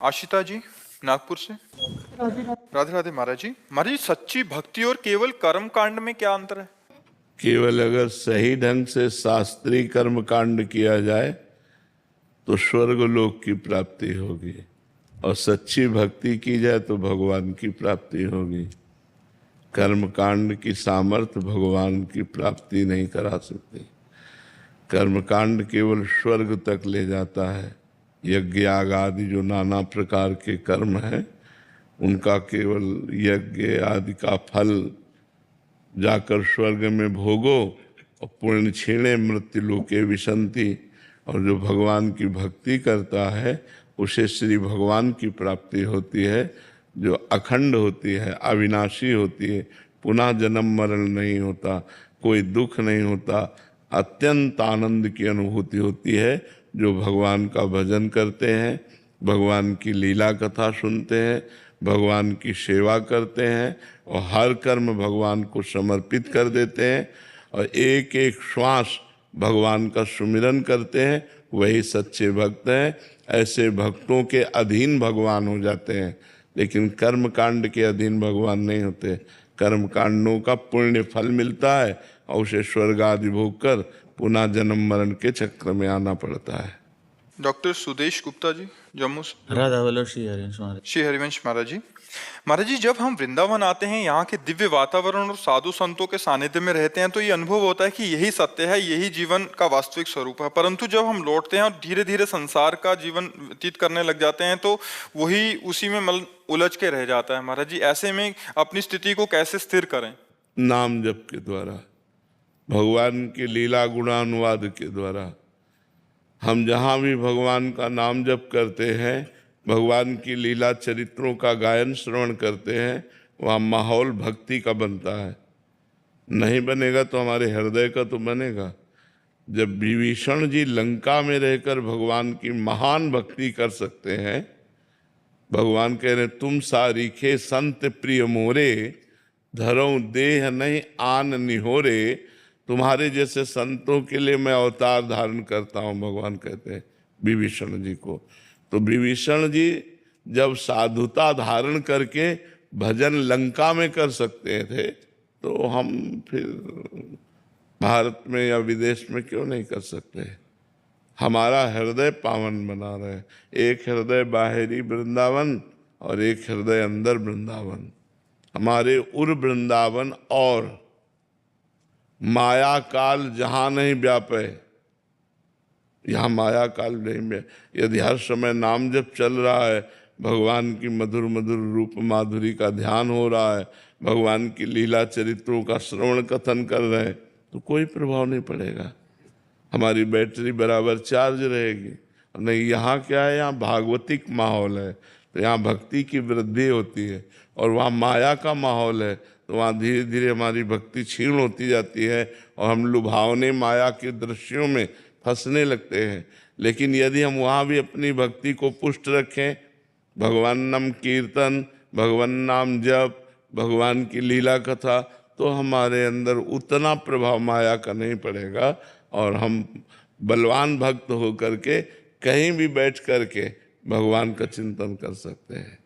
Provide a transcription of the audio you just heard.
आशिता जी नागपुर से। राधे राधे। राधे राधे महाराज जी। महाराज जी, सच्ची भक्ति और केवल कर्म कांड में क्या अंतर है? केवल अगर सही ढंग से शास्त्रीय कर्म कांड किया जाए तो स्वर्ग लोक की प्राप्ति होगी, और सच्ची भक्ति की जाए तो भगवान की प्राप्ति होगी। कर्म कांड की सामर्थ्य भगवान की प्राप्ति नहीं करा सकती। कर्म कांड केवल स्वर्ग तक ले जाता है। यज्ञ याग आदि जो नाना प्रकार के कर्म हैं, उनका केवल यज्ञ आदि का फल जाकर स्वर्ग में भोगो और पुण्य क्षीणे मृत्यु लोके विशंति। और जो भगवान की भक्ति करता है उसे श्री भगवान की प्राप्ति होती है, जो अखंड होती है, अविनाशी होती है, पुनः जन्म मरण नहीं होता, कोई दुख नहीं होता, अत्यंत आनंद की अनुभूति होती है। जो भगवान का भजन करते हैं, भगवान की लीला कथा सुनते हैं, भगवान की सेवा करते हैं और हर कर्म भगवान को समर्पित कर देते हैं और एक एक श्वास भगवान का सुमिरन करते हैं, वही सच्चे भक्त हैं। ऐसे भक्तों के अधीन भगवान हो जाते हैं, लेकिन कर्म कांड के अधीन भगवान नहीं होते। कर्म कांडों का पुण्य फल मिलता है और उसे स्वर्ग आदि भोग कर पुनः जन्म मरण के चक्र में आना पड़ता है। डॉक्टर सुदेश गुप्ता जी जम्मू से। राधा बोलो श्री हरिवंश महाराज। श्री हरिवंश महाराज जी। महाराज जी, जब हम वृंदावन आते हैं, यहाँ के दिव्य वातावरण और साधु संतों के सानिध्य में रहते हैं, तो ये अनुभव होता है कि यही सत्य है, यही जीवन का वास्तविक स्वरूप है। परंतु जब हम लौटते हैं और धीरे धीरे संसार का जीवन व्यतीत करने लग जाते हैं, तो वही उसी में उलझ के रह जाता है। महाराज जी, ऐसे में अपनी स्थिति को कैसे स्थिर करें? नाम जप के द्वारा, भगवान की लीला गुणानुवाद के द्वारा। हम जहाँ भी भगवान का नाम जप करते हैं, भगवान की लीला चरित्रों का गायन श्रवण करते हैं, वहाँ माहौल भक्ति का बनता है। नहीं बनेगा तो हमारे हृदय का तो बनेगा। जब विभीषण जी लंका में रहकर भगवान की महान भक्ति कर सकते हैं, भगवान कह रहे तुम सारीखे संत प्रिय मोरे, धरऊं देह नहीं आन निहोरे। तुम्हारे जैसे संतों के लिए मैं अवतार धारण करता हूँ, भगवान कहते हैं विभीषण जी को। तो विभीषण जी जब साधुता धारण करके भजन लंका में कर सकते थे, तो हम फिर भारत में या विदेश में क्यों नहीं कर सकते? हमारा हृदय पावन बना रहे। एक हृदय बाहरी वृंदावन और एक हृदय अंदर वृंदावन। हमारे उर वृंदावन और माया काल जहाँ नहीं व्यापे, यहाँ माया काल नहीं। यदि हर समय नाम जप चल रहा है, भगवान की मधुर मधुर रूप माधुरी का ध्यान हो रहा है, भगवान की लीला चरित्रों का श्रवण कथन कर रहे हैं, तो कोई प्रभाव नहीं पड़ेगा। हमारी बैटरी बराबर चार्ज रहेगी। नहीं, यहाँ क्या है, यहाँ भागवतिक माहौल है, तो यहाँ भक्ति की वृद्धि होती है। और वहाँ माया का माहौल है, तो वहाँ धीरे धीरे हमारी भक्ति क्षीण होती जाती है और हम लुभावने माया के दृश्यों में फंसने लगते हैं। लेकिन यदि हम वहाँ भी अपनी भक्ति को पुष्ट रखें, भगवान नाम कीर्तन, भगवान नाम जप, भगवान की लीला कथा, तो हमारे अंदर उतना प्रभाव माया का नहीं पड़ेगा और हम बलवान भक्त होकर के कहीं भी बैठ करके भगवान का चिंतन कर सकते हैं।